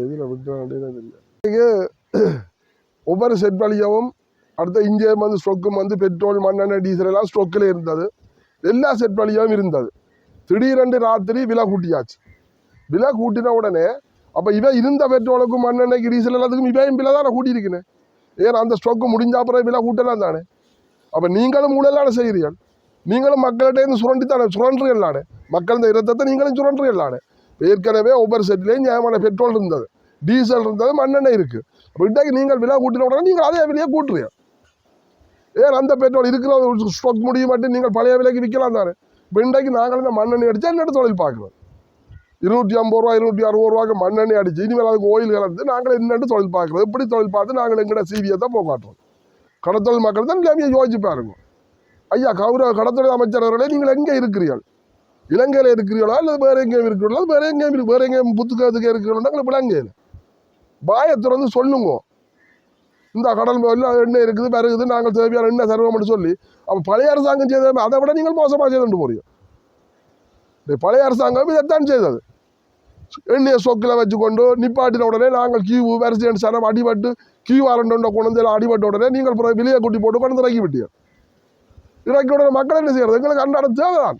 இதில் விட்ட வேண்டியது இல்லை. ஒவ்வொரு செட் வழியாகவும் அடுத்த இந்தியம் வந்து ஸ்டொக்கும் வந்து பெட்ரோல் மண்ணெண்ணெய் டீசல் எல்லாம் ஸ்டொக்கில் இருந்தது. எல்லா செட் வழியாகவும் இருந்தது. திடீரென்று ராத்திரி விலை கூட்டியாச்சு. விலை கூட்டின உடனே அப்போ இவன் இருந்த பெட்ரோலுக்கும் மண்ணெண்ணெய்க்கு டீசல் எல்லாத்துக்கும் இவையும் விலை தானே கூட்டியிருக்கேன். ஏன் அந்த ஸ்டொக்கு முடிஞ்ச அப்புறம் விலை கூட்டலாம் தானே. அப்போ நீங்களும் ஊழலான செய்கிறீர்கள். நீங்களும் மக்கள்கிட்ட சுரண்டித்தானே சுரண்டுறீங்களானே. மக்கள் இந்த இரத்தத்தை நீங்களும் சுரண்டுறீங்களானே. ஏற்கனவே ஒவ்வொரு செட்லேயும் நியாயமான பெட்ரோல் இருந்தது, டீசல் இருந்தது, மண்ணெண்ணெய் இருக்குது. அப்போ இன்றைக்கு நீங்கள் விலை கூட்டின உடனே நீங்கள் அதே விலையை கூட்டுறீங்க. ஏன் அந்த பெட்ரோல் இருக்கிற ஸ்டாக் முடிய மாட்டேன் நீங்கள் பழைய விலைக்கு விற்கலாம் தானே. இப்போ இன்றைக்கு நாங்கள் இந்த மண்ணெண்ணெய் அடித்து என்னென்ன தொழில் பார்க்குறோம். 250 ரூபா 260 ரூபாய்க்கு மண்ணெண்ணெய் அடிச்சு இனிமேல் அதுக்கு ஓயில் கலந்து நாங்கள் என்னென்னு தொழில் பார்க்குறோம். எப்படி தொழில் பார்த்து நாங்கள் எங்கள்ட சிவியை தான் போகாட்டுறோம். கடத்தொழில் மக்கள் தான் எல்லாமே யோசிச்சு பாருங்க. ஐயா கடத்தொழில் அமைச்சர் அவர்களே, நீங்கள் எங்கே இருக்கிறீர்கள்? இலங்கையில் இருக்கிறீர்களா இல்லை வேறு எங்கேயும் இருக்கிறீர்களா? வேறு எங்கேயும் புத்துக்கிறதுக்கு இருக்கிறீங்களா? விலங்கையில் பாயை திறந்து சொல்லுங்க. இந்த கடல் எண்ணெய் இருக்குது வருகுது, நாங்கள் தேவையான எண்ணெய் தருவோம்னு சொல்லி அப்போ பழைய அரசாங்கம் செய்த அதை விட நீங்கள் மோசமாக செய்து போறீங்க. பழைய அரசாங்கம் இதைத்தான் செய்தது. எண்ணெயை சொக்கில் வச்சுக்கொண்டு நிப்பாட்டின உடனே நாங்கள் கியூ வரிசை சனம் அடிபட்டு கியூ அரண்டை கொண்டு வந்து அடிபட்ட உடனே நீங்கள் விலையை கூட்டி போட்டு கொண்டு இறக்கி விட்டீர்கள். இறக்கி உடனே மக்கள் என்ன செய்யறது? எங்களுக்கு அன்றாட தேவைதான்.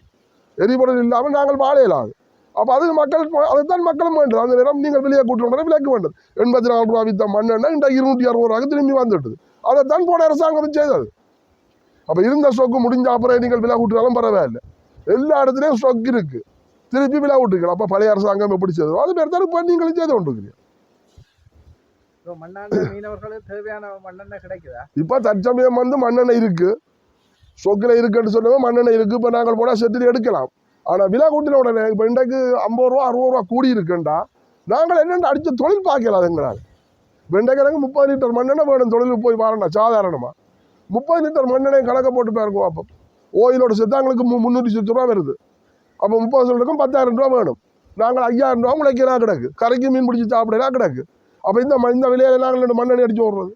எரிபொருள் இல்லாமல் நாங்கள் வாழையிலாது. அப்போ அது மக்கள் அதைத்தான் மக்களும் வேண்டது. அந்த நேரம் நீங்கள் விலையை கூட்டின உடனே விலைக்கு வேண்டது. 84 ரூபா வித்த மண்ணெண்ணெய் இன்றைக்கு 260 ரூபாய்க்கு திரும்பி வந்துவிட்டது. அதைத்தான் போன அரசாங்கம் செய்தது. அப்போ இருந்த ஸ்டொக்கு முடிஞ்ச அப்புறம் நீங்கள் விலை கூட்டினாலும் பரவாயில்லை. எல்லா இடத்துலையும் ஸ்டொக் இருக்குது, திருப்பி விலை விட்டுருக்கலாம். அப்போ பழைய அரசாங்கம் எப்படி செய்ததோ அது பேர் தான் இப்போ நீங்களும் செய்து கொண்டிருக்கிறீங்க. இப்போ தற்சமயம் வந்து மண்ணெண்ணெய் இருக்குது, ஸ்டொக்கில் இருக்குன்னு சொன்னவங்க மண்ணெண்ணெய் இருக்குது. இப்போ நாங்கள் போனால் செட்டில் எடுக்கலாம். ஆனால் விலை கூட்டின உடனே இப்போ இன்றைக்கு 50 ரூபா 60 ரூபா கூடி இருக்குண்டா நாங்கள் என்னென்ன அடித்து தொழில் பார்க்கலாம். எங்களால் இப்போ இன்றைக்கு எனக்கு 30 லிட்டர் மண்ணெண்ணெய் வேணும் தொழிலுக்கு போய் வரேன்டா. சாதாரணமாக 30 லிட்டர் மண்ணெண்ணெய் கணக்கை போட்டு போயிருக்கோம். அப்போ ஓயிலோட செத்தாங்களுக்கு 360 ரூபா வருது. அப்போ 30 சொல்லிருக்கும் 10,000 ரூபா வேணும். நாங்கள் 5,000 ரூபா முளைக்கலாம் கிடக்கு, கரைக்கு மீன் பிடிச்சி சாப்பிடலாம் கிடக்கு. அப்போ இந்த விலையில நாங்கள் மண்ணெண்ணெய் அடிச்சு ஓடுறது.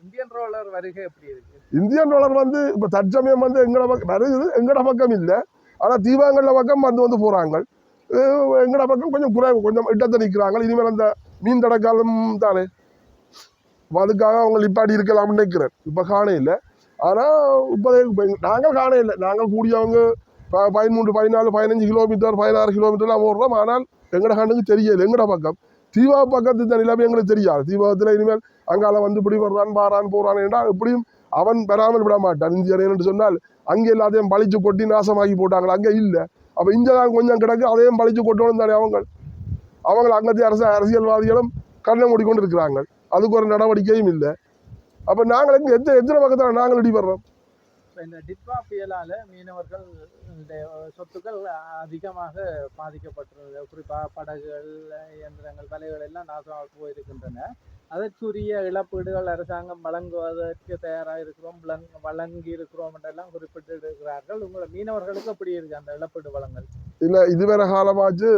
இந்தியன் ரோலர் வருகை எப்படி இருக்கு? இந்தியன் ரோலர் வந்து இப்போ தற்சமயம் வந்து எங்களோட பக்கம் வருது, எங்களோட பக்கம் இல்லை. ஆனால் தீவாங்கல்ல பக்கம் வந்து போகிறாங்க. எங்களோட பக்கம் கொஞ்சம் குறைவு, கொஞ்சம் இடத்தை நிற்கிறாங்க. இனிமேல் அந்த மீன் தடக்காலம் தானே, அதுக்காக அவங்க நிப்பாட்டி இருக்கலாம்னு நினைக்கிறேன். இப்போ காண இல்லை. ஆனால் இப்போ நாங்கள் காண இல்லை. நாங்கள் கூடியவங்க 13, 14, 15 கிலோமீட்டர் 16 கிலோமீட்டர்லாம் ஓடுறோம். ஆனால் எங்களோட கண்ணுக்கு தெரியலை. எங்களோட பக்கம் தீவா பக்கத்து இந்த நிலைமை எங்களுக்கு தெரியாது. தீபத்தில் இனிமேல் அங்கால வந்து இப்படி வர்றான் பாரான் போகிறான் என்றால் எப்படியும் அவன் பெறாமல் விட மாட்டான். இந்தியன் என்று சொன்னால் அங்கே எல்லாத்தையும் பழிச்சு கொட்டி நாசமாக்கி போட்டாங்களா, அங்கே இல்லை. அப்போ இங்கே தான் கொஞ்சம் கிடக்கு, அதையும் பழிச்சு கொட்டணும் தானே. அவங்க அங்கத்தையும் அரசியல்வாதிகளும் கண்ணை மூடிக்கொண்டு இருக்கிறாங்க. அதுக்கு ஒரு நடவடிக்கையும் இல்லை. அப்போ நாங்கள் எங்கே எத்தனை பக்கத்தில் நாங்கள் இடிபடுறோம். இந்த டிட்வா புயலால் மீனவர்கள் சொத்துக்கள் அதிகமாக பாதிக்கப்பட்டுள்ளது. குறிப்பாக படகுகள், இயந்திரங்கள், வலைகள் எல்லாம் நாசமாக போயிருக்கின்றன. அதற்குரிய இழப்பீடுகள் அரசாங்கம் வழங்குவதற்கு தயாராக இருக்கிறோம், வழங்கி இருக்கிறோம் என்றெல்லாம் குறிப்பிட்டு இருக்கிறார்கள். உங்களை மீனவர்களுக்கு எப்படி இருக்கு அந்த இழப்பீடு வழங்கல்? இல்லை, இதுவரை காலமாச்சு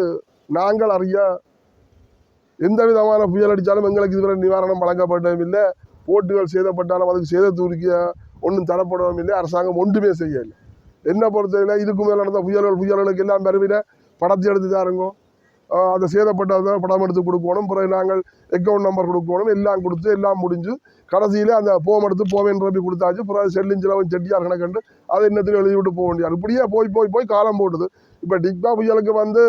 நாங்கள் அறிய எந்த விதமான புயல் அடித்தாலும் எங்களுக்கு இதுவரை நிவாரணம் வழங்கப்பட்டதும் இல்லை. போட்டுகள் சேதப்பட்டாலும் அதுக்கு சேதத்தூரிக்க ஒன்றும் தரப்படவும் இல்லை. அரசாங்கம் ஒன்றுமே செய்யலை. என்ன பொறுத்தவரை இதுக்கு மேலே நடந்த புயல்களுக்கு எல்லாம் பெருவிட படத்தை எடுத்து தாருங்க, அதை சேதப்பட்டதை படம் எடுத்து கொடுக்கணும், பிறகு நாங்கள் அக்கௌண்ட் நம்பர் கொடுக்கணும், எல்லாம் கொடுத்து எல்லாம் முடிஞ்சு கடைசியில் அந்த போம் எடுத்து போவேன் ரப்பி கொடுத்தாச்சு. பிறகு செல்லிஞ்சிலவன் செட்டியார் கணக்கண்டு அதை என்னத்தையும் எழுதி விட்டு போக வேண்டியது. இப்படியே போய் காலம் போட்டுது. இப்போ டிக்பா புயலுக்கு வந்து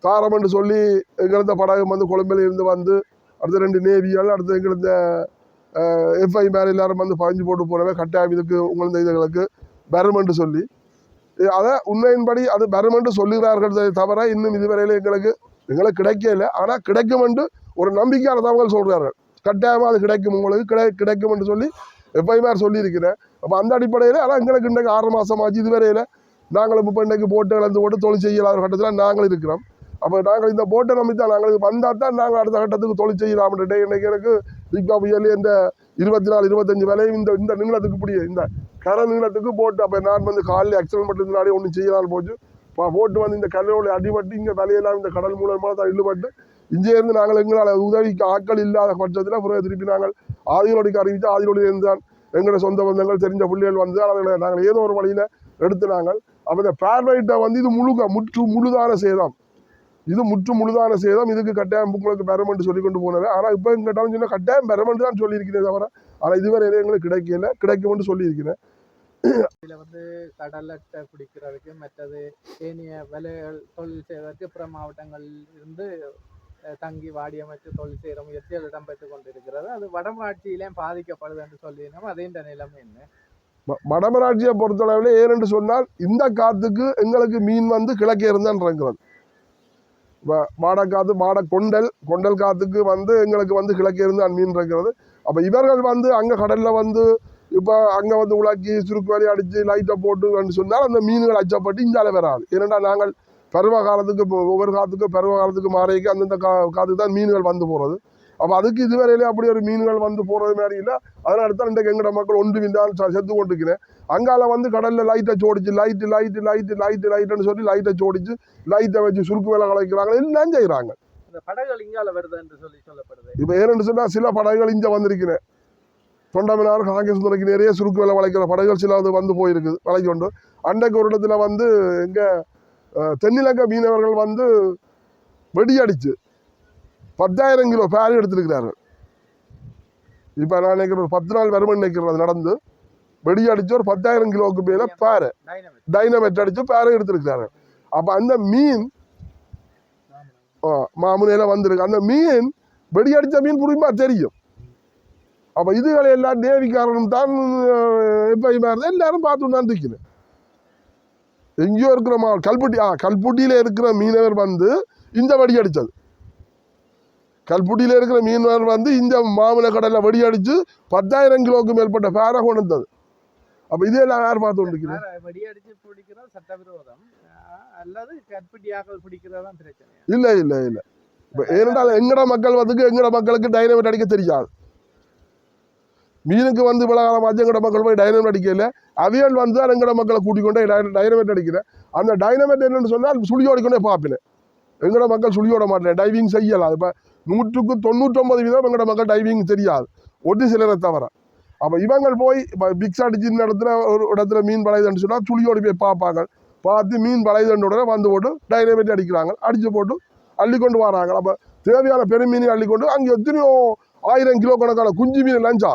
தாரம் என்று சொல்லி எங்களது படகு வந்து கொழும்பில் இருந்து வந்து அடுத்த 2 நேவியால் அடுத்து எங்களது எஃப்ஐ மேலே எல்லாரும் வந்து பதிஞ்சு போட்டு போனவே கட்டாயம் இதுக்கு உங்களது இதுகளுக்கு வருமென்று சொல்லி அதை உண்மையின்படி அது வருமென்று சொல்லுகிறார்கள் தவிர இன்னும் இதுவரையில் எங்களுக்கு கிடைக்கல. ஆனால் கிடைக்கும் என்று ஒரு நம்பிக்கையான தகவல் சொல்கிறார்கள். கட்டாயமாக அது கிடைக்கும், உங்களுக்கு கிடைக்கும் என்று சொல்லி எஃப்ஐ மேல் சொல்லியிருக்கிறேன். அப்போ அந்த அடிப்படையில் ஆனால் எங்களுக்கு இன்றைக்கு 6 மாதம் ஆச்சு. இதுவரையில் நாங்கள் இப்போ இன்றைக்கு போட்டு இழந்து போட்டு தொழில் செய்யலாத கட்டத்தில் நாங்கள் இருக்கிறோம். அப்போ நாங்கள் இந்த போட்டை நம்பித்தான் நாங்களுக்கு வந்தால் தான் நாங்கள் அடுத்த கட்டத்துக்கு தொழில் செய்யலாம்ன்ட்டு. இன்றைக்கு எனக்கு டிக்பா புயல் இந்த 24, 25 விலையும் இந்த நீளத்துக்கு இப்படி இந்த கரை நீளத்துக்கு போட்டு அப்போ நான் வந்து காலையில் ஆக்சிடென்ட் பண்ணுறதுனாலே ஒன்றும் செய்யலாம் போச்சு. போட்டு வந்து இந்த கல்லோட அடிபட்டு இங்கே விலையெல்லாம் இந்த கடல் மூலமாக தான் இழுபட்டு இங்கே இருந்து நாங்கள் எங்களால் உதவிக்கு ஆட்கள் இல்லாத பட்சத்தில் பிறகு திருப்பி நாங்கள் ஆதியோடிக்கு அறிவித்து ஆதியோடியிலிருந்து தான் எங்களோட சொந்த பந்தங்கள் தெரிஞ்ச பிள்ளைகள் வந்து அவர்களை நாங்கள் ஏதோ ஒரு வழியில் எடுத்து நாங்கள் அப்போ இந்த பேர்வைட்டை வந்து இது முழுதான சேதம். இது முற்று முழுதான சேதம். இதுக்கு கட்டாயம் உங்களுக்கு பெறமென்று சொல்லி கொண்டு போனது. ஆனால் இப்போ கேட்டாலும் சொன்னால் கட்டாயம் பெறமென்று தான் சொல்லியிருக்கிறேன் தவிர, ஆனால் இதுவரை எங்களுக்கு கிடைக்கும்னு சொல்லியிருக்கிறேன். இதுல வந்து கடலட்டை பிடிக்கிறதுக்கு மற்றது ஏனைய வேலைகள் தொழில் செய்வதற்கு பிற மாவட்டங்கள் இருந்து தங்கி வாடியமைச்சு தொழில் செய்கிற முயற்சிகள் இடம்பெற்றுக் கொண்டிருக்கிறது. அது வடமராட்சியிலேயும் பாதிக்கப்படுது என்று சொல்லியிருந்தோம். அதே நிலைமை என்ன? வடமராட்சியை பொறுத்தளவில் ஏனென்று சொன்னால் இந்த காத்துக்கு எங்களுக்கு மீன் வந்து கிழக்கே இருந்தான் இறங்குறது. வாடக்காத்து கொண்டல் காத்துக்கு வந்து எங்களுக்கு வந்து கிழக்கே இருந்து மீன் இருக்கிறது. அப்போ இவர்கள் வந்து அங்கே கடலில் வந்து இப்போ அங்கே வந்து உலாக்கி சுருக்கு வேலையை அடித்து லைட்டை போட்டு சொன்னால் அந்த மீன்கள் அச்சப்பட்டு இஞ்சால வராது. ஏனென்றா நாங்கள் பருவ காலத்துக்கு ஒவ்வொரு காலத்துக்கும் பருவ காலத்துக்கு மாறிக்கு அந்தந்த காத்துக்கு தான் மீன்கள் வந்து போகிறது. அப்போ அதுக்கு இதுவரையிலே அப்படி ஒரு மீன்கள் வந்து போகிறது மாதிரி இல்லை. அதனால தான் இன்றைக்கு எங்களோட மக்கள் ஒன்று மீன் செத்து கொண்டிருக்கிறேன். அங்கால வந்து கடலில் லைட்டை சோடிச்சு லைட்டுன்னு சொல்லி லைட்டை சோடிச்சு லைட்டை வச்சு சுருக்கு வேலை கலைக்கிறாங்க, எல்லாம் செய்கிறாங்க. இந்த படகுகள் இங்கால வருது என்று சொல்லப்படுது. இப்போ ஏன்னு சொன்னால் சில படகுகள் இங்கே வந்திருக்கிறேன். தொண்டமினார் காங்கிரஸ் துறைக்கு நிறைய சுருக்கு வேலை வளைக்கிற படகுகள் சில வந்து போயிருக்குது வளைக்கி கொண்டு. அன்றைக்கு ஒரு இடத்துல வந்து எங்கே தென்னிலங்கை மீனவர்கள் வந்து வெடியடிச்சு 10,000 கிலோ பேர் எடுத்திருக்கிறார்கள். இப்போ நான் நினைக்கிறேன் ஒரு 10 நாள் வருமன் நினைக்கிறது நடந்து வெடியடிச்சு ஒரு 10,000 கிலோவுக்கு மேலே பேரை டைனமெட் அடித்து பேரை எடுத்திருக்கிறார்கள். அப்போ அந்த மீன் மாமுனையில வந்திருக்கு. அந்த மீன் வெடியடித்த மீன் புரியுமா தெரியும். அப்போ இதுகளை எல்லாம் நேவிக்காரனும் தான் எப்பயுமே எல்லாரும் பார்த்து தான் இருக்கிறேன். எங்கேயோ இருக்கிற கல்புட்டியில் இருக்கிற மீனவர் வந்து இந்த வெடி அடித்தது. கல்புட்டியில் இருக்கிற மீனவர் வந்து இந்த மாமலை கடலில் வெடி அடித்து 10,000 கிலோவுக்கு மேற்பட்ட பேரை கொண்டு வந்தது. அப்போ இதெல்லாம் யார் பார்த்து கொண்டிருக்கிறேன்? வெடியடிச்சு பிடிக்கிறது சட்டவிரோதம் அல்லது கற்பட்டியாக பிடிக்கிறதா பிரச்சனை? இல்லை இப்போ ஏனென்றால் எங்கட மக்கள் வந்து எங்கட மக்களுக்கு டைனமைட் அடிக்க தெரியாது. மீனுக்கு வந்து இவ்வளோ காலமாச்சு எங்கட மக்கள் போய் டைனமைட் அடிக்கல. அவியல் வந்து தான் எங்கட மக்களை கூட்டிக் கொண்டே டைனமைட் அடிக்கிறேன். அந்த டைனமைட் என்னன்னு சொன்னால் சுழியோடிக்கொண்டே பார்ப்பேன். எங்கட மக்கள் சுழியோட மாட்டேன், டைவிங் செய்யலாம். இப்போ 100க்கு 99% எங்கட மக்கள் டைவிங் தெரியாது, ஒரு சிலரை தவிர. அப்போ இவங்க போய் இப்போ பிக்ஸ் அடிச்சு இடத்துல ஒரு இடத்துல மீன் வளையுதுன்னு சொன்னால் சுழியோடி போய் பார்ப்பாங்க. பார்த்து மீன் வளையுதுன்ற உடனே வந்து போட்டு டைனமைட் அடிக்கிறாங்க, அடித்து போட்டு அள்ளிக்கொண்டு வராங்க. அப்போ தேவையான பெருமீனை அள்ளிக்கொண்டு அங்கே எத்தனையோ 1000 கிலோ கணக்கான குஞ்சு மீன் லஞ்சா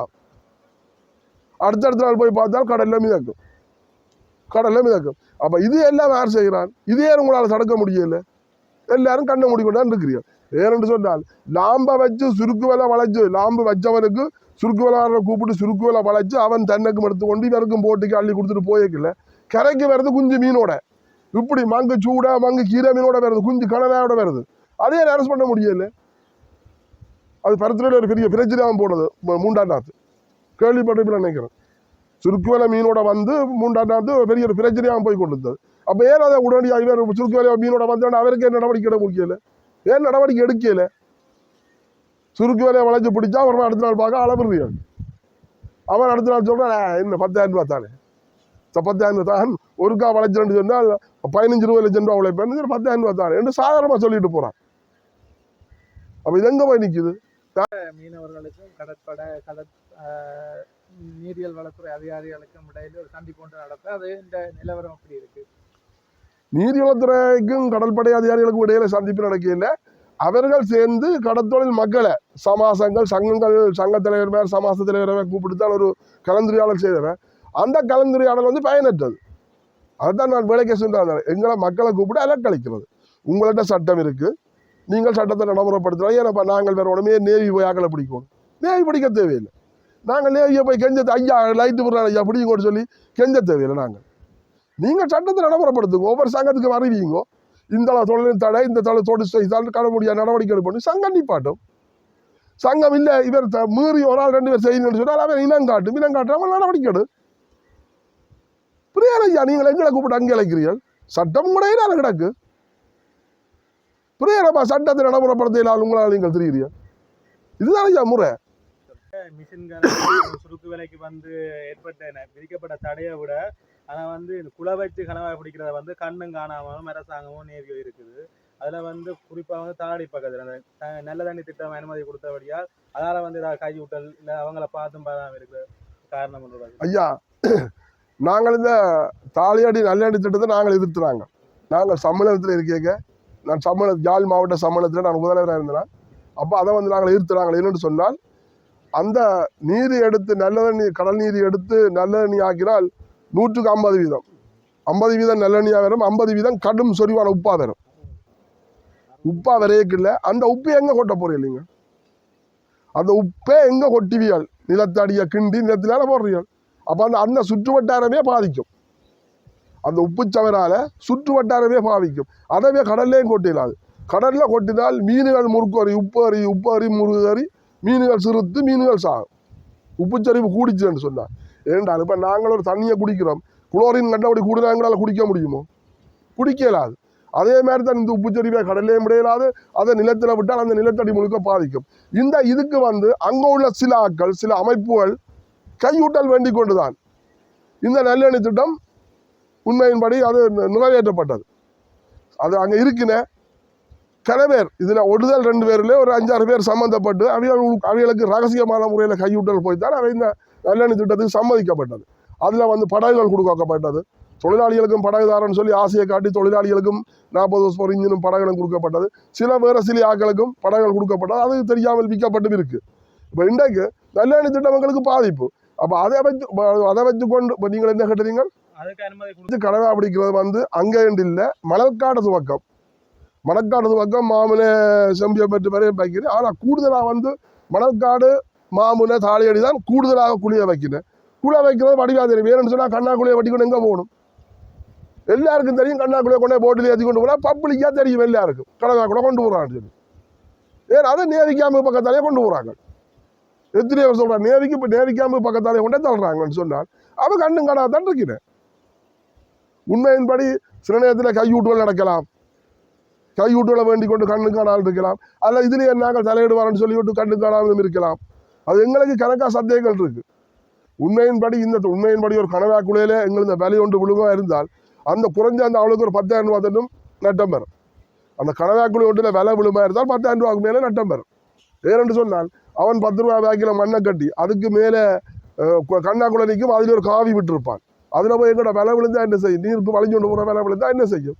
அடுத்தடுத்த நாள் போய் பார்த்தால் கடலில் மிதக்கும். அப்போ இது எல்லாம் யார் செய்கிறான்? இதே உங்களால் தடுக்க முடியல. எல்லாரும் கண்ணை மூடிக்கொண்டான் இருக்கிறீர்கள். ஏன்னு சொன்னால் லாம்பை வச்சு சுருக்கு வேலை வளைச்சு லாம்பு வச்சவனுக்கு சுருக்கு வேலை கூப்பிட்டு சுருக்கு வேலை வளைச்சு அவன் தன்னைக்கும் எடுத்துக்கொண்டு இவருக்கும் போட்டிக்கு அள்ளி கொடுத்துட்டு போயிருக்கல. கரைக்கு வருது குஞ்சு மீனோட, இப்படி மங்கு சூடா மங்கு கீரை மீனோட வருது, குஞ்சு கணவையோட வருது. அதே அரெஸ்ட் பண்ண முடியல. அது பருத்திரையில் ஒரு பெரிய பிரச்சனையாகவும் போனது 3ஆம் நாத்து கேள்விப்பட்டிருப்பில் நினைக்கிறேன். சுருக்கு வேலை மீனோட வந்து 3ஆம் நாத்து பெரிய ஒரு பிரச்சனையாகவும் போய் கொண்டிருந்தது. அப்போ ஏன் அதை உடனடியாக இவர் சுருக்கு வேலை மீனோட வந்தோன்னா அவருக்கு நடவடிக்கை எடுக்க முடியல? ஏன் நடவடிக்கை எடுக்கல? சுருக்கு வேலையை வளைச்சு பிடிச்சா அப்புறமா அடுத்த நாள் பார்க்க அளவுறியான். அவன் அடுத்த நாள் சொல்கிறான், என்ன 10,000 ரூபா தானே, 10,000 ரூபா தான் ஒருக்கா வளைச்சுன்னு சொன்னால் 15-20 லட்சம் ரூபா உழைப்பேன், 10,000 ரூபா தானே என்று சாதாரணமாக சொல்லிட்டு போகிறான். அப்போ இது எங்கே போய் நிற்குது? மீனவர்களுக்கும் நீரியல் வளத்துறை அதிகாரிகளுக்கும் இடையில ஒரு சந்திப்பு ஒன்று நடத்த, அது இந்த நிலவரம் அப்படி இருக்கு. நீர்வளத்துறைக்கும் கடற்படை அதிகாரிகளுக்கும் இடையில சந்திப்பு நடக்கல. அவர்கள் சேர்ந்து கடற்தொழில் மக்களை சமாசங்கள் சங்க தலைவர் சமாச தலைவரை கூப்பிட்டு ஒரு கலந்துரையாடல் செய்தவன். அந்த கலந்துரையாடல் வந்து பயனற்றது. அதுதான் நான் வேலைக்கு சொல்றேன். எங்களை மக்களை கூப்பிட்டு அலக்களிக்கிறது. உங்கள்கிட்ட சட்டம் இருக்கு, நீங்கள் சட்டத்தை நடைமுறைப்படுத்தலாம். ஏன்னா நாங்கள் வேற உடனே நேவி போய் ஆக்களை பிடிக்கணும். நேவி பிடிக்க தேவையில்லை. நாங்கள் நேவியை போய் கெஞ்ச ஐயா லைட்டு போடுறாங்க ஐயா பிடிங்கன்னு சொல்லி கெஞ்ச தேவையில்லை. நீங்கள் சட்டத்தை நடைமுறைப்படுத்துங்க. ஒவ்வொரு சங்கத்துக்கு அறிவிங்க, இந்த தொழில் தடை, இந்த தொழில் செய்தால் கடை முடியாத நடவடிக்கை எடுப்போம். சங்கம் நிப்பாட்டும். சங்கம் இல்லை இவர் மீறி ஒரு ஆள் 2 பேர் செய்யணும்னு சொன்னால் அவர் இனங்காட்டுறாமல் நடவடிக்கை எடு. புரியாது ஐயா, நீங்கள் எங்களை கூப்பிட்டு அங்கே அழைக்கிறீர்கள். சட்டம் கூட இல்லாத கிடக்கு. புரியலப்பா, சட்டத்தை நடைமுறைப்படுத்தலாம் உங்களால் நீங்கள் தெரியுறீங்க. இதுதான் ஐயா முறை. மிஷின்கள் சுருக்கு வேலைக்கு வந்து விதிக்கப்பட்ட தடையை விட ஆனால் வந்து குளை வச்சு கனவாய் பிடிக்கிறத வந்து கண்ணும் காணாமலும் அரசாங்கமும் நேர்வு இருக்குது. அதில் வந்து குறிப்பாக வந்து தாடி பக்கத்தில் அந்த நல்ல தண்ணி திட்டம் அனுமதி கொடுத்தபடியால் அதால் வந்து ஏதாவது கை விட்டல் இல்லை அவங்கள பார்த்தும் பாராமல் இருக்கிற காரணம் ஒன்று. ஐயா, நாங்கள் இந்த தாலியாடி நல்லடி திட்டத்தை நாங்கள் எதிர்த்துறாங்க. நாங்கள் சம்மேளனத்தில் இருக்கேங்க நான் யாழ் மாவட்ட சம்மேளனத்தில் நான் முதல்வராக இருந்தேன். அப்போ அதை வந்து நாங்கள் ஈர்த்துறாங்க. என்னென்னு சொன்னால் அந்த நீர் எடுத்து நல்ல தண்ணி கடல் நீர் எடுத்து நல்ல தண்ணி ஆக்கினால் 100க்கு 50%, 50% நல்லெண்ணியாக வரும், 50% கடும் சொரிவான உப்பாக வரும். உப்பாக வரையக்கு இல்லை. அந்த உப்பு எங்கே கொட்ட போறீங்க இல்லைங்க? அந்த உப்பே எங்கே கொட்டிவியால் நிலத்தடியை கிண்டி நிலத்தினால போடுறீர்கள். அப்போ அந்த சுற்று வட்டாரமே பாதிக்கும். அந்த உப்பு சவரால் சுற்று வட்டாரமே பாதிக்கும். அதவே கடல்லையும் கொட்டிடாது. கடலில் கொட்டினால் மீன்கள் முறுக்கறி உப்பு முருகறி மீன்கள் சிறுத்து மீன்கள் சாகும். உப்புச்சரிவு கூடிச்சுன்னு சொன்னார். ஏன்டால் இப்போ நாங்கள் ஒரு தண்ணியை குடிக்கிறோம், குளோரின் கண்டபடி கூடுதாங்களால் குடிக்க முடியுமோ? குடிக்கலாது. அதே மாதிரி தான் இந்த உப்புச்சரிவை கடல்லையும் முடியலாது. அதை நிலத்தில் விட்டால் அந்த நிலத்தடி முழுக்க பாதிக்கும். இதுக்கு வந்து அங்கே உள்ள சில ஆட்கள் சில அமைப்புகள் கையூட்டல் வேண்டிக் கொண்டுதான் இந்த நல்லெண்ணெய் திட்டம் உண்மையின்படி அது நிறைவேற்றப்பட்டது. அது அங்கே இருக்கிற சில பேர் இதில் ஒடுதல் 2 பேரில் ஒரு 5-6 பேர் சம்மந்தப்பட்டு அவைகளுக்கு ரகசியமான முறையில் கையூட்டல் போய்த்தான் அவை இந்த நல்லெண்ணெய் திட்டத்துக்கு சம்மதிக்கப்பட்டது. அதில் வந்து படகுகள் கொடுக்கப்பட்டது. தொழிலாளிகளுக்கும் படகுதாரன்னு சொல்லி ஆசையை காட்டி தொழிலாளிகளுக்கும் 40 வருஷம் இன்ஜினும் படகுகளும் கொடுக்கப்பட்டது. சில ஆக்களுக்கும் படகுகள் கொடுக்கப்பட்டது. அது தெரியாமல் விற்கப்பட்டு இருக்கு. இப்போ இன்றைக்கு நல்லெண்ணெய் திட்டம் எங்களுக்கு பாதிப்பு. அப்போ அதை வச்சுக்கொண்டு இப்போ நீங்கள் என்ன கேட்டீங்க? கடவை பிடிக்கிறது வந்து அங்கே இல்லை, மணற்காடு துவக்கம் மாமுனை செம்பியை பெற்று வரைய வைக்கிறேன். ஆனால் கூடுதலாக வந்து மணற்காடு மாமுனை தாலியடி தான் கூடுதலாக குளிய வைக்கிறேன். குளிய வைக்கிறது வடிவாக தெரியும். வேணும்னு சொன்னால் கண்ணாக்குழியை வட்டிக்கொண்டு எங்கே போகணும்? எல்லாருக்கும் தெரியும். கண்ணாக்குழியை கொண்டே போட்டில் ஏற்றி கொண்டு போனால் பப்ளிக்காக தெரியும் எல்லாருக்கும். கடவை கூட கொண்டு போகிறான்னு சொல்லி அதை நேவிக்காம்பு பக்கத்தாலே கொண்டு போகிறாங்க. எத்தனையோ சொல்கிறாங்க நேவிக்கு. இப்போ நேவிக்காம்பு பக்கத்தாலே கொண்டே தள்ளுறாங்கன்னு சொன்னால் அவன் கண்ணும் கடை தான் இருக்கிறேன். உண்மையின்படி சில நேரத்தில் கையூட்டுகள் நடக்கலாம். கையூட்டுகளை வேண்டிக் கொண்டு கண்ணு காணாமல் இருக்கலாம். அதில் இதுலேயே நாங்கள் தலையிடுவார்னு சொல்லிவிட்டு கண்ணு காணாமலும் இருக்கலாம். அது எங்களுக்கு கணக்காக சந்தேகங்கள் இருக்கு. உண்மையின்படி ஒரு கனவாக்குழையில எங்களுக்கு இந்த விலை ஒன்று விழுவா இருந்தால் அந்த குறைஞ்ச அந்த அவளுக்கு ஒரு 10,000 ரூபா தட்டும் நட்டம் பெறும். அந்த கனவாக்குழி ஒன்றில் விலை விழுமா இருந்தால் 10,000 ரூபாய்க்கு மேலே நட்டம் பெறும். ஏனென்று சொன்னால் அவன் 10 ரூபா பேக்கில் மண்ணை கட்டி அதுக்கு மேலே கண்ணாக்குழை நிற்கும். அதில் ஒரு காவி விட்டுருப்பான். அதில் போய் எங்கட விலை விழுந்தா என்ன செய்யும்? நீருக்கு வளைஞ்சு கொண்டு போகிற விலை விழுந்தா என்ன செய்யும்?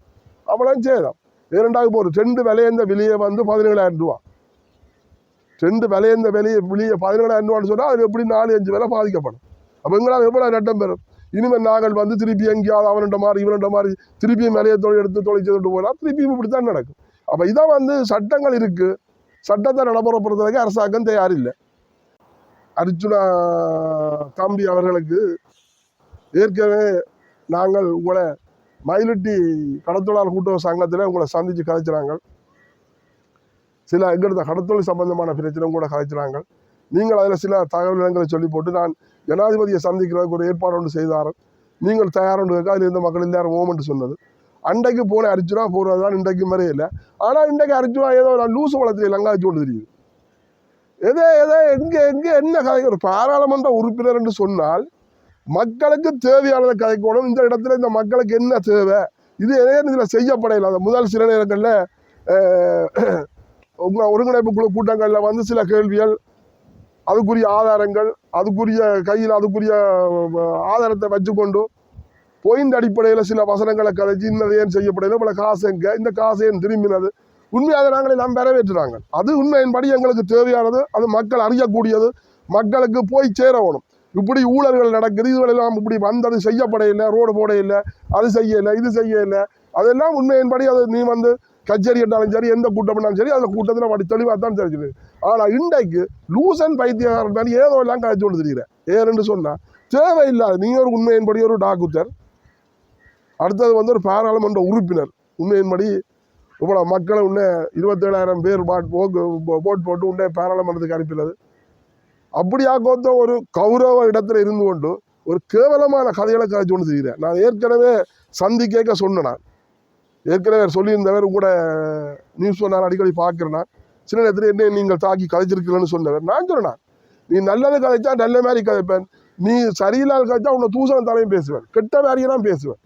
அவளாம் செய்யலாம். இரண்டாவது போகிற 2 விலையந்த விலையை வந்து 17,000 ரூபா. 2 விலையந்த விலையை 17,000 ரூபான்னு சொன்னால் அது எப்படி 4-5 விலை பாதிக்கப்படும். அப்போ எங்களால் எவ்வளோ நட்டம் பெறும்? இனிமேல் நாங்கள் வந்து திருப்பி எங்கேயாவது அவன்கிட்ட மாதிரி இவன்கிட்ட மாதிரி திருப்பியும் விலையை எடுத்து தொலைச்சு கொண்டு போகலாம். திருப்பியும் இப்படித்தான் நடக்கும். அப்போ இதான் வந்து சட்டங்கள் இருக்குது. சட்டத்தை நடைமுறைப்படுத்துறதுக்கு அரசாங்கம் தயாரில்லை. அர்ஜுனா தம்பி அவர்களுக்கு ஏற்கனவே நாங்கள் உங்களை மயிலட்டி கடத்தொழிலாளர் கூட்டுறவு சங்கத்தில் உங்களை சந்தித்து கதைச்சினாங்க. சில எங்கிருந்த கடத்தொழில் சம்பந்தமான பிரச்சனை கூட கதைச்சினாங்க. நீங்கள் அதில் சில தகவல்களை சொல்லி போட்டு நான் ஜனாதிபதியை சந்திக்கிறதுக்கு ஒரு ஏற்பாடு ஒன்று செய்தார். நீங்கள் தயாரோண்டு கேட்க அதில் இருந்த மக்கள் எல்லாரும் ஓமெண்ட் சொன்னது. அன்றைக்கு போன அர்ஜுனா போகிறது தான் இன்றைக்கு மாதிரியே இல்லை. ஆனால் இன்றைக்கு அர்ஜுனா ஏதோ நான் லூசு வளர்த்து லங்காச்சு கொண்டு தெரியுது. எங்கே என்ன கதை? ஒரு பாராளுமன்ற உறுப்பினர் என்று சொன்னால் மக்களுக்கு தேவையானதை கதைக்கணும். இந்த இடத்துல இந்த மக்களுக்கு என்ன தேவை, இது இதில் செய்யப்படையில அந்த முதல் சில நேரங்களில் ஒருங்கிணைப்பு குழு கூட்டங்களில் வந்து சில கேள்விகள், அதுக்குரிய ஆதாரங்கள், அதுக்குரிய கையில் அதுக்குரிய ஆதாரத்தை வச்சுக்கொண்டு பொயிண்ட் அடிப்படையில் சில வசனங்களை கதைச்சி இன்னது ஏன் செய்யப்படையில பல காசு எங்கே, இந்த காசு ஏன் திரும்பினது, உண்மையாக நாங்களே நாம் வரவேற்றுறாங்க. அது உண்மையின்படி எங்களுக்கு தேவையானது, அது மக்கள் அறியக்கூடியது, மக்களுக்கு போய் சேரணும். இப்படி ஊழல்கள் நடக்குது, இதுகளெல்லாம் இப்படி வந்தது செய்யப்படையில்லை, ரோடு போட இல்லை, அது செய்யலை, இது செய்யலை, அதெல்லாம் உண்மையின்படி அது நீ வந்து கச்சேரி என்றாலும் சரி, எந்த கூட்டம் பண்ணாலும் சரி, அந்த கூட்டத்தில் அப்படி தெளிவாக தான் தெரிஞ்சுது. ஆனால் இன்றைக்கு லூசன் பைத்தியக்காரன் மாதிரி ஏதோ எல்லாம் கழிச்சு கொண்டு தெரிகிறேன். ஏன்னு சொன்னால் தேவையில்லாது. நீங்கள் ஒரு உண்மையின்படி ஒரு டாக்குத்தர், அடுத்தது வந்து ஒரு பாராளுமன்ற உறுப்பினர், உண்மையின்படி இவ்வளோ மக்களை உன்னே 27,000 பேர் போட் போட்டு உன்னே பாராளுமன்றத்துக்கு அனுப்பினது. அப்படியாக்கொத்த ஒரு கௌரவ இடத்துல இருந்து கொண்டு ஒரு கேவலமான கதைகளை கதைச்சு கொண்டு செய்கிறேன். நான் ஏற்கனவே சந்தி கேட்க சொன்னேன். ஏற்கனவே சொல்லியிருந்தவர் கூட நியூஸ் நான் அடிக்கடி பார்க்குறேன். சில நேரத்தில் என்ன நீங்கள் தாக்கி கதைச்சிருக்கீங்கன்னு சொன்னவர். நான் சொன்னேன், நீ நல்லது கதைச்சா நல்ல மாதிரி கதைப்பேன், நீ சரியில்லாத கதைச்சா உன்னை தூசணம் தலையும் பேசுவேன், கெட்ட மாதிரியெல்லாம் பேசுவேன்.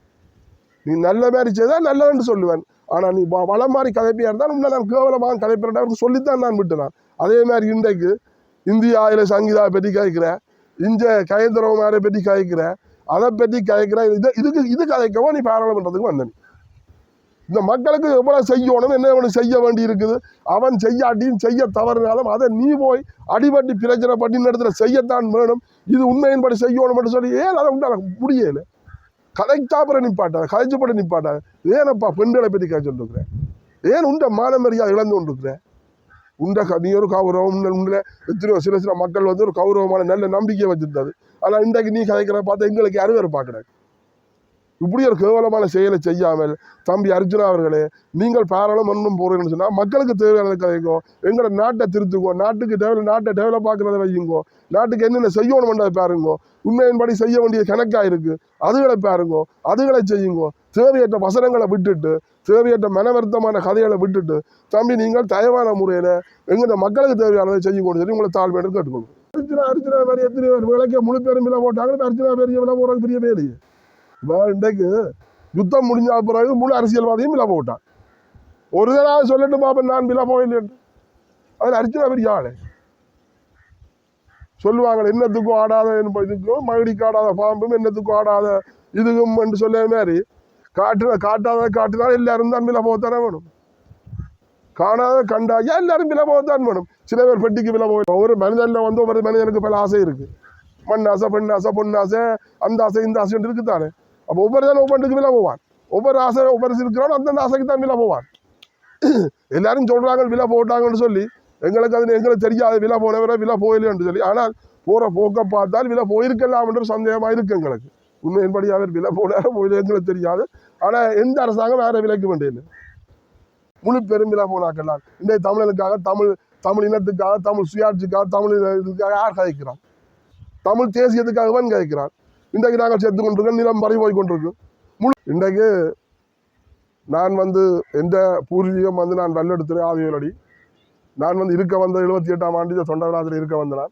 நீ நல்ல மாதிரி செய்தால் நல்லதுன்னு சொல்லுவேன். ஆனால் நீ வளம் மாதிரி கதைப்பியாக இருந்தால் உன்னை நான் கேவலமாக கதைப்பேன் சொல்லித்தான் நான் விட்டுனான். அதே மாதிரி இன்றைக்கு இந்தியாவில் சங்கீதாவை பற்றி கதைக்கிறேன், இஞ்ச கயந்திரமாரை பற்றி கதைக்கிறேன், அதை பற்றி கதைக்கிறேன். இது கதைக்கவும் நீ பாராளுமன்றத்துக்கு வந்தேன். இந்த மக்களுக்கு எவ்வளவு செய்யணும், என்ன ஒன்று செய்ய வேண்டி இருக்குது. அவன் செய்யாட்டியும் செய்ய தவறினாலும் அதை நீ போய் அடிபட்டு பிரச்சனை பண்ணி இடத்துல செய்யத்தான் வேணும். இது உண்மையின்படி செய்யணும் சொல்லி ஏன் அதை உண்டால முடியல. கதைச்சாப்புற நிப்பாட்டாத, கதைச்சுப்பட நிப்பாட்டாத. ஏனப்பா பெண்களை பற்றி கதைச்சுட்டு இருக்கிறேன்? ஏன் உண்ட மானமரியாதை இழந்து கொண்டிருக்கிறேன்? நீ ஒரு கௌரவம் உண்ட எத்தனையோ சில மக்கள் வந்து ஒரு கௌரவமான நல்ல நம்பிக்கையை வச்சிருந்தது. ஆனால் இன்றைக்கு நீ கதைக்கிற பார்த்தா எங்களுக்கு அறுவரை பார்க்குறேன். இப்படி ஒரு கேவலமான செயலை செய்யாமல் தம்பி அர்ஜுனா அவர்களே, நீங்கள் பாராளும் ஒன்றும் போறீங்கன்னு சொன்னால் மக்களுக்கு தேவையானதை கதைங்கோ, எங்களோட நாட்டை திருத்துக்கோ, நாட்டுக்கு நாட்டை டெவலப் ஆக்குறதை வையுங்கோ, நாட்டுக்கு என்னென்ன செய்யணும்ன்றதை பாருங்கோ. உண்மையின்படி செய்ய வேண்டிய கணக்காக இருக்கு, அதுகளை பாருங்கோ, அதுகளை செய்யுங்கோ. தேவையற்ற வசனங்களை விட்டுட்டு, தேவையற்ற மனவருத்தமான கதைகளை விட்டுட்டு, தம்பி நீங்கள் தயவான முறையில் எங்களோட மக்களுக்கு தேவையானதை செய்யுங்கன்னு சொல்லி உங்களை தாழ்மையிட்டு கேட்டுக்கொள்ளும். அர்ஜுனா வேறு எத்தனை பேர் விளக்க முழு பேரும் விலை போட்டாங்க. அர்ஜுனா பெரிய விலை போடுறது பெரிய வேலையே. இன்றைக்கு யுத்தம் முடிஞ்ச பிறகு முழு அரசியல்வாதியும் விலை போட்டான். ஒரு தடவை சொல்லட்டு பாப்பன் நான் விலை போயில்லை. அதில் அர்ஜுனா பெரிய ஆளு சொல்லுவாங்க, என்னத்துக்கும் ஆடாத இதுக்கும் மகிடிக்கு ஆடாத பாம்பும் என்னத்துக்கும் ஆடாத இதுக்கும் என்று சொல்ல மாதிரி காட்டாத எல்லாரும் தான் விலை போகத்தானே வேணும். காணாத கண்டாயா எல்லாரும் விலை போகத்தான் வேணும். சில பேர் பெட்டிக்கு விலை போக. ஒரு மனிதனில் வந்து ஒரு மனிதனுக்கு பல ஆசை இருக்கு. மண் ஆசை, பெண் ஆசை, பொண்ணு ஆசை, அந்த ஆசை இந்த ஆசை இருக்குத்தானே. அப்போ ஒவ்வொரு தான் ஒவ்வொன்றுக்கு விலை போவான். ஒவ்வொரு ஆசை ஒவ்வொரு இருக்கிறான், அந்தந்த ஆசைக்கு தான் விலை போவான். எல்லாரும் சொல்றாங்க விலை போட்டாங்கன்னு சொல்லி, எங்களுக்கு அது எங்களுக்கு தெரியாத விலை போனவரை விலை போயில்லைன்னு சொல்லி. ஆனால் போற போக்க பார்த்தால் விலை போயிருக்கலாம் என்ற சந்தேகமாக இருக்கு எங்களுக்கு. உண்மையின்படி அவர் விலை போனார போயில எங்களுக்கு தெரியாது. ஆனால் எந்த அரசாங்கம் வேற விலைக்கு வேண்டியது முழு பெரும் விலை போனாக்கலாம். இன்றைய தமிழனுக்காக, தமிழ் இனத்துக்காக, தமிழ் சுயாட்சிக்காக, தமிழ் இதுக்காக யார் கதைக்கிறான்? தமிழ் தேசியத்துக்காகவன் கதைக்கிறான். இன்றைக்கு நாங்கள் சேர்த்து கொண்டிருக்கோம், நிலம் பறி போய் கொண்டிருக்கு. இன்றைக்கு நான் வந்து எந்த பூர்வீகம் வந்து நான் வல்லெடுத்துறேன் ஆதியோலடி. நான் வந்து இருக்க வந்த 78ஆம் ஆண்டு இந்த தொண்டவிழாத்தில் இருக்க வந்தேன்.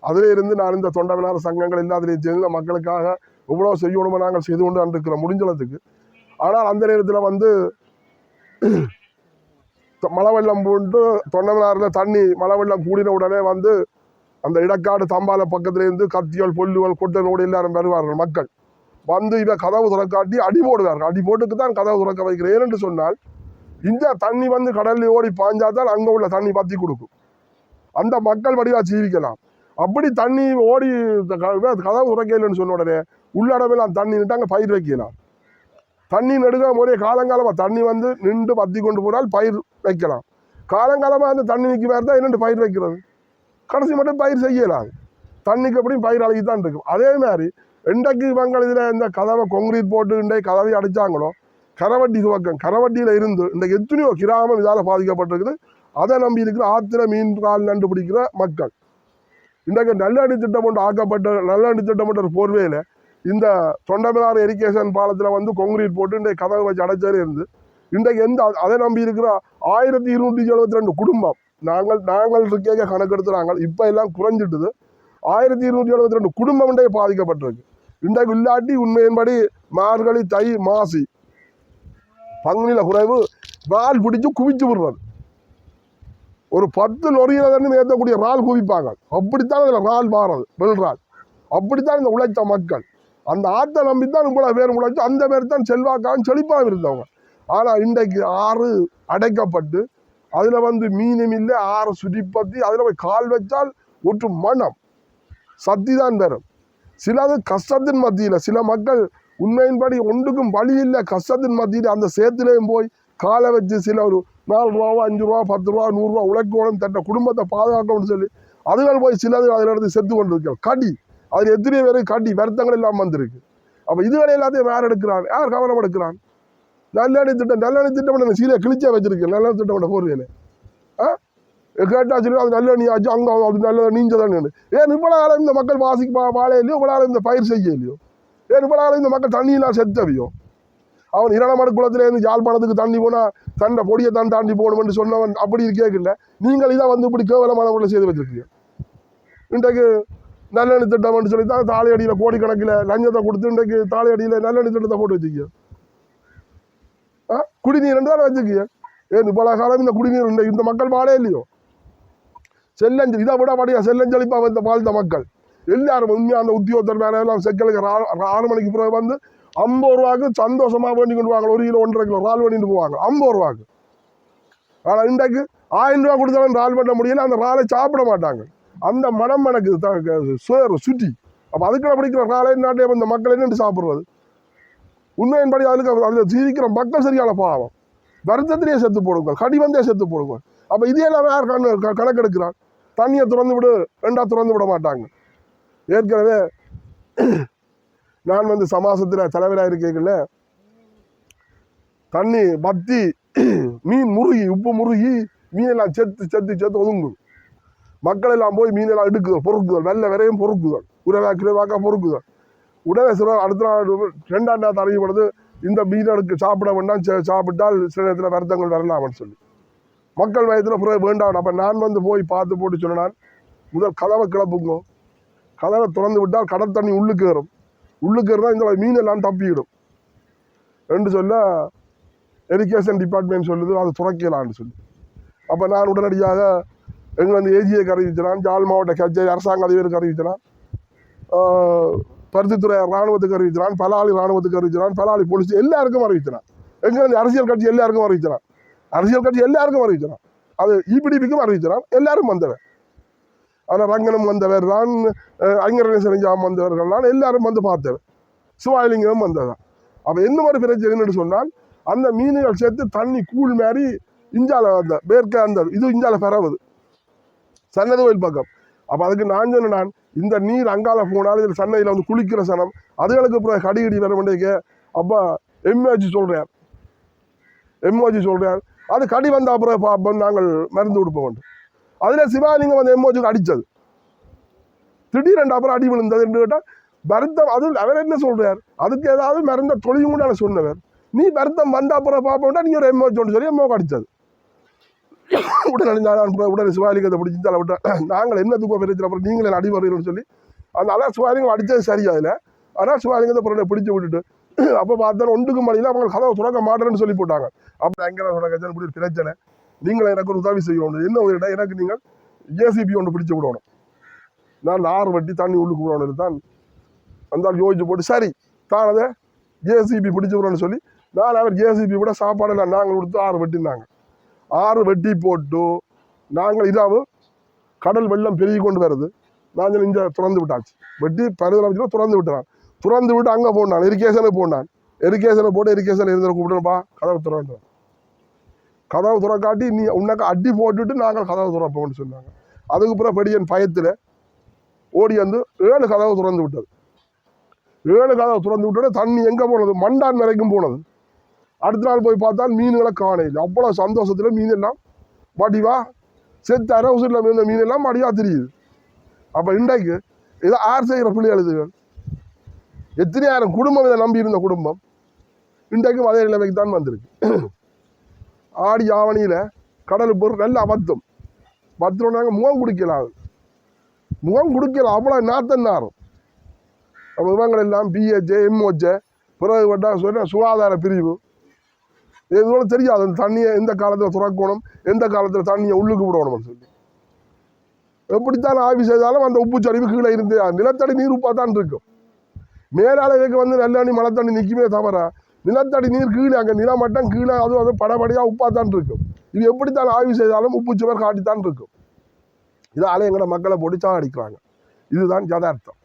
அதிலே இருந்து நான் இந்த தொண்டவிழா சங்கங்கள் எல்லாத்திலையும் சேர்ந்து மக்களுக்காக எவ்வளோ செய்யணுமோ நாங்கள் செய்து கொண்டு இருக்கிறோம் முடிஞ்சளத்துக்கு. ஆனால் அந்த நேரத்தில் வந்து மழை வெள்ளம் போட்டு தொண்டவிழாவில் தண்ணி மழை வெள்ளம் கூடின உடனே வந்து அந்த இடக்காடு தம்பால பக்கத்திலேருந்து கத்தியல் பொல்லுவல் கொட்டனோடு எல்லாரும் வருவார்கள். மக்கள் வந்து இவ கதவு துறக்காட்டி அடி போடுவார்கள். அடி போட்டுக்கு தான் கதவு துறக்க வைக்கிறேன். ஏனென்று சொன்னால் இந்த தண்ணி வந்து கடலில் ஓடி பாஞ்சாதான் அங்கே உள்ள தண்ணி பற்றி கொடுக்கும். அந்த மக்கள் வடிவா ஜீவிக்கலாம். அப்படி தண்ணி ஓடி கதவு துறக்கலன்னு சொன்ன உடனே உள்ளடமெல்லாம் தண்ணி நின்று அங்கே பயிர் வைக்கலாம். தண்ணி நெடுக்க ஒரே காலங்காலமாக தண்ணி வந்து நின்று பற்றி கொண்டு போனால் பயிர் வைக்கலாம். காலங்காலமாக அந்த தண்ணி நிற்க மாதிரி தான் என்னென்று பயிர் வைக்கிறது. கடைசி மட்டும் பயிர் செய்யலாது. தண்ணிக்கு எப்படியும் பயிர் அழகி தான் இருக்கும். அதே மாதிரி இன்றைக்கு இவங்க இதில் இந்த கதவை கொங்கிரீட் போட்டு இன்றைக்கு கதவை அடித்தாங்களோ, கரவட்டி துவக்கம் கரவட்டியில் இருந்து இன்றைக்கு எத்தனையோ கிராமம் இதால் பாதிக்கப்பட்டிருக்குது. அதை நம்பி இருக்கிற ஆத்திர மீன் கால் நண்டு பிடிக்கிற மக்கள் இன்றைக்கு நல்லடி திட்டம் ஒன்று ஆக்கப்பட்ட நல்லடி திட்டம் ஒரு போர்வையில் இந்த தொண்டமிழாறு எரிகேஷன் பாலத்தில் வந்து கொங்கிரீட் போட்டு இன்றைக்கு கதவை வச்சு அடைச்சே இருந்து இன்றைக்கு அதை நம்பி இருக்கிற 1272 குடும்பம் நாங்கள் இருக்கே கணக்கெடுத்துறாங்க. இப்போ எல்லாம் குறைஞ்சிட்டுது. 1272 குடும்பம் இன்றைக்கு பாதிக்கப்பட்டிருக்கு. இன்றைக்கு இல்லாட்டி உண்மையின்படி மார்கழி, தை, மாசி, பங்குனியில் குறைவு ரால் பிடிச்சு குவிச்சு விடுறது. ஒரு 10 லொரியில தண்ணி ஏற்றக்கூடிய ரால் குவிப்பாங்க. அப்படித்தான் அதில் ரால் மாறது, வெள்றால். அப்படித்தான் இந்த உழைத்த மக்கள் அந்த ஆற்றை நம்பித்தான் இவ்வளோ பேர் உழைச்சு அந்த பேர் தான் செல்வாக்காக செழிப்பாக இருந்தவங்க. ஆனால் இன்றைக்கு ஆறு அடைக்கப்பட்டு அதில் வந்து மீனும் இல்லை, ஆறு சுற்றிப்பத்தி அதில் போய் கால் வச்சால் ஒற்று மனம் சக்தி தான் பெறும். சிலது கஷ்டத்தின் மத்தியில் சில மக்கள் உண்மையின்படி ஒன்றுக்கும் வழி இல்லை, கஷ்டத்தின் மத்தியில் அந்த சேத்துலேயும் போய் காலை வச்சு சில ஒரு 4 ரூபாவோ 5 ரூபா 10 ரூபா 100 ரூபா உழைக்கணும், தட்ட குடும்பத்தை பாதுகாக்கணும்னு சொல்லி அதுகள் போய் சிலது அதில் இருந்து செத்து கொண்டிருக்கிறோம். கடி அதில் எத்தனை பேருக்கு கடி வருத்தங்கள் எல்லாம் வந்திருக்கு. அப்போ இதுகளை எல்லாத்தையும் யார் எடுக்கிறான்? யார் கவனம் எடுக்கிறான்? நல்லெண்ணெய் திட்டம் சீலையை கிழிச்சா வச்சிருக்கேன். நல்லெண்ணெய் திட்டம் போர்வையில் கேட்டா சொல்லி அது நல்லெண்ணெய் ஆச்சு, அங்கே அது நல்ல நீஞ்சதான். ஏன் இவ்வளோ காலம் இந்த மக்கள் வாழ இல்லையோ, இவ்வளோ காலம் இந்த பயிர் செய்ய இல்லையோ, ஏன் இவ்வளோ காலம் இந்த மக்கள் தண்ணியெல்லாம் செத்தவையோ? அவன் இரணமடு குளத்திலேருந்து யாழ்ப்பாணத்துக்கு தண்ணி போனால் தண்டை பொடியை தான் தாண்டி போகணும்னு சொன்னவன் அப்படி இருக்கேக்கில்ல. நீங்கள் இதை வந்து இப்படி கேவலமான முறையில் செய்து வச்சிருக்கீங்க. இன்றைக்கு நல்லெண்ணெய் திட்டம்னு சொல்லி தான் தாலையடியில் கோடிக்கணக்கில் லஞ்சத்தை கொடுத்து இன்றைக்கு தாலையடியில் நல்லெண்ணெய் திட்டத்தை போட்டு வச்சுக்கிய. குடிநீர் தான் வச்சுக்கிய. ஏன் இவ்வளோ காலம் இந்த குடிநீர் இந்த மக்கள் வாழே இல்லையோ? செல்லஞ்சல் இதை விட படியா செல்லஞ்சலிப்பாக வாழ்ந்த மக்கள் எல்லாரும் உண்மையாக அந்த உத்தியோகத்தர் வேலை எல்லாம் செக்கலுக்கு 6 மணிக்கு பிறகு வந்து 50 ரூபாய்க்கு சந்தோஷமா வேண்டி கொண்டு வாங்க, 1 கிலோ 1.5 கிலோ இறால் வேண்டிட்டு போவாங்க 50 ரூபாய்க்கு. ஆனால் இன்றைக்கு 1000 ரூபா கொடுத்தாலும் இறால் பண்ண முடியல, அந்த இறாலை சாப்பிட மாட்டாங்க. அந்த மனம் எனக்கு சேறு சுற்றி. அப்போ அதுக்குள்ள பிடிக்கிற இறாலை நாட்டே இந்த மக்கள் என்னென்று சாப்பிட்றது? உண்மையின்படி அதில் ஜீவிக்கிற மக்கள் சரியான பாவம். வருத்தத்திலேயே செத்து போடுங்க, கடி வந்தே செத்து போடுங்க. அப்போ இதே எல்லாமே யார் கணக்கெடுக்கிறான்? தண்ணியை திறந்து விடு, 2 திறந்து விட மாட்டாங்க. ஏற்கனவே நான் சமாசத்தில் தலைவராக இருக்கேங்கல்ல, தண்ணி பத்தி மீன் முருகி உப்பு முருகி மீனெல்லாம் செத்து ஒதுங்கும். மக்கள் எல்லாம் போய் மீனெல்லாம் எடுக்குதல், பொறுக்குதல், வெள்ளை வரையும் பொறுக்குதல், உறவாக்கா பொறுக்குதல். உடனே சில அடுத்த நாள் 2ஆம் நாள் அறியப்படுது, இந்த மீனெடுக்கு சாப்பிட வேண்டாம், சாப்பிட்டால் சில நேரத்தில் வருத்தங்கள் வரலாம்னு சொல்லி மக்கள் வயதில் பிறகு வேண்டாம். அப்போ நான் போய் பார்த்து போட்டு சொன்னான், முதல் கதவை கிளப்புங்க, கதவை திறந்து விட்டால் கடல் தண்ணி உள்ளுக்கு ஏறும், உள்ளுக்கு ஏறினா இந்த மீனெல்லாம் தப்பிவிடும் என்று சொல்ல எஜுகேஷன் டிபார்ட்மெண்ட் சொல்லுது அது துறக்கலான்னு சொல்லி. அப்போ நான் உடனடியாக எங்கள் ஏஜிஏக்கு அறிவிச்சினான், ஜாழ் மாவட்ட கச்சேரி அரசாங்க அதிபருக்கு அறிவிச்சினான், பருத்தித்துறை இராணுவத்துக்கு அறிவிச்சினான், பலாலி இராணுவத்துக்கு அறிவிச்சினான், பலாலி போலீஸ் எல்லாருக்கும் அறிவிச்சினான், எங்கள் அரசியல் கட்சி எல்லாருக்கும் அறிவிச்சினான், அரசியல் கட்சி எல்லாருக்கும் அறிவிச்சினான், அது இபிடிபிக்கும் அறிவிச்சினான், எல்லாரும் வந்தவர். ஆனால் ரங்கனும் வந்தவர் தான், ஐங்கரநேசன் வந்தவர்கள் தான், எல்லாரும் பார்த்தவர், சிவாலிங்கம் வந்ததான். அப்போ என்ன மாதிரி பிரச்சனைன்னு சொன்னால், அந்த மீன்கள் சேர்த்து தண்ணி கூழ் மாதிரி இஞ்சால அந்த வேர்க்க அந்த இது இஞ்சால பரவுது சன்னதி கோயில் பக்கம். அப்போ அதுக்கு நான் சொன்னேன், இந்த நீர் அங்கால போனாலும் இதில் சன்னதியில் குளிக்கிற சனம் அதுகளுக்கு அப்புறம் கடிகடி வர வேண்டிய. அப்போ எம்ஓஜி சொல்கிறார் அது கடி வந்த அப்புறம் பார்ப்போம், நாங்கள் மருந்து கொடுப்ப வேண்டும். அதில் சிவாலிங்கம் எம்ஓஜிக்கு அடித்தது திடீரெண்டு அப்புறம் அடி விழுந்தது என்று கேட்டால் வருத்தம். அது அவர் என்ன சொல்கிறார், அதுக்கு ஏதாவது மருந்த தொழிலும் கூட சொன்னவர், நீ வருத்தம் வந்த அப்புறம் பார்ப்போம்டா நீ ஒரு எம்ஓஜி ஒன்று சொல்லி எம்ஓக்கு அடித்தது. உடனே சிவாலிங்கத்தை பிடிச்சி தலை விட்டேன், நாங்கள் என்னத்துக்கு பிரச்சனை, அப்புறம் நீங்களே அடிவரைன்னு சொல்லி அதனால சிவாலிங்கம் அடித்தது சரியா இல்லை. ஆனால் சிவாலிங்கத்தை அப்புறம் பிடிச்சி விட்டுட்டு அப்போ பார்த்தா ஒன்றுக்கு மணியில் அவங்க கதவை துறக்க மாட்டேன்னு சொல்லி போட்டாங்க. அப்போ எங்கே தொடக்க இப்படி பிரச்சனை, நீங்களை எனக்கு ஒரு உதவி செய்யணும், என்ன ஒரு இடம் எனக்கு நீங்கள் ஜேசிபி ஒன்று பிடிச்சி விடணும், நான் 6 வட்டி தண்ணி உள்ளுக்கு விடணும் தான் வந்தால் யோசிச்சு போட்டு சரி தான் அதை ஜேசிபி பிடிச்சி விடணும்னு சொல்லி நான் அவர் ஜேசிபி விட சாப்பாடெல்லாம் நாங்கள் கொடுத்து 6 வெட்டினாங்க. 6 வெட்டி போட்டு நாங்கள் இதாவும் கடல் வெள்ளம் பெருகி கொண்டு வருது, நாங்கள் இங்கே திறந்து விட்டாச்சு, வெட்டி பருவம் திறந்து விட்டுறான். திறந்து விட்டு அங்கே போனான், இரிகேஷனுக்கு போனான், இரிகேஷனை போட்டு இரிகேஷன் இருந்த கூப்பிடுப்பா கதவை திறந்துறான். கதவை துறக்காட்டி நீ உனக்கு அடி போட்டுட்டு நாங்கள் கதவை துறப்போம்னு சொன்னாங்க. அதுக்கப்புறம் பெடியன் பயத்தில் ஓடி வந்து 7 கதவை திறந்து விட்டது. 7 கதவை திறந்து விட்டோட தண்ணி எங்கே போனது, மண்டான் வரைக்கும் போனது. அடுத்த நாள் போய் பார்த்தால் மீன்களை காணையில். அவ்வளோ சந்தோஷத்தில் மீன் எல்லாம் வடிவா செத்து அரவுசில் இருந்த மீன் எல்லாம் வடிவா தெரியுது. அப்போ இன்றைக்கு இதை ஆர் செய்கிற பிள்ளை எழுதுகள் எத்தனையாயிரம் குடும்பம் இதை நம்பி இருந்த குடும்பம் இன்றைக்கும் அதே நிலைமைக்கு தான் வந்திருக்கு. ஆடி ஆவணியில் கடல் பொருள் நல்ல அபத்தம் பத்திரம் முகம் குடிக்கலாம், முகம் குடிக்கலாம், அவ்வளோ நாத்தம் நாரும். அப்போ இவங்கள் எல்லாம் பிஹெச்ஏ எம்ஓச்சே பிறகு வட்டா சொன்ன சுகாதார பிரிவு இதுபோல தெரியாது, அந்த தண்ணியை எந்த காலத்தில் துறக்கணும், எந்த காலத்தில் தண்ணியை உள்ளுக்கு விடணும்னு சொல்லி. எப்படித்தான் ஆய்வு செய்தாலும் அந்த உப்பு சரிவு கீழே இருந்து நிலத்தடி நீர் உப்பாக தான் இருக்கும். மேலாளருக்கு நல்ல மழை தண்ணி நிற்குமே தவிர நிலத்தடி நீர் கீழே அங்கே நிலமட்டம் கீழே அதுவும் படபடியாக உப்பாக தான் இருக்கும். இது எப்படித்தான் ஆய்வு செய்தாலும் உப்பு சுவர் காட்டித்தான் இருக்கும். இதால் எங்களோட மக்களை போட்டு சாகடிக்கிறாங்க. இதுதான் யதார்த்தம்.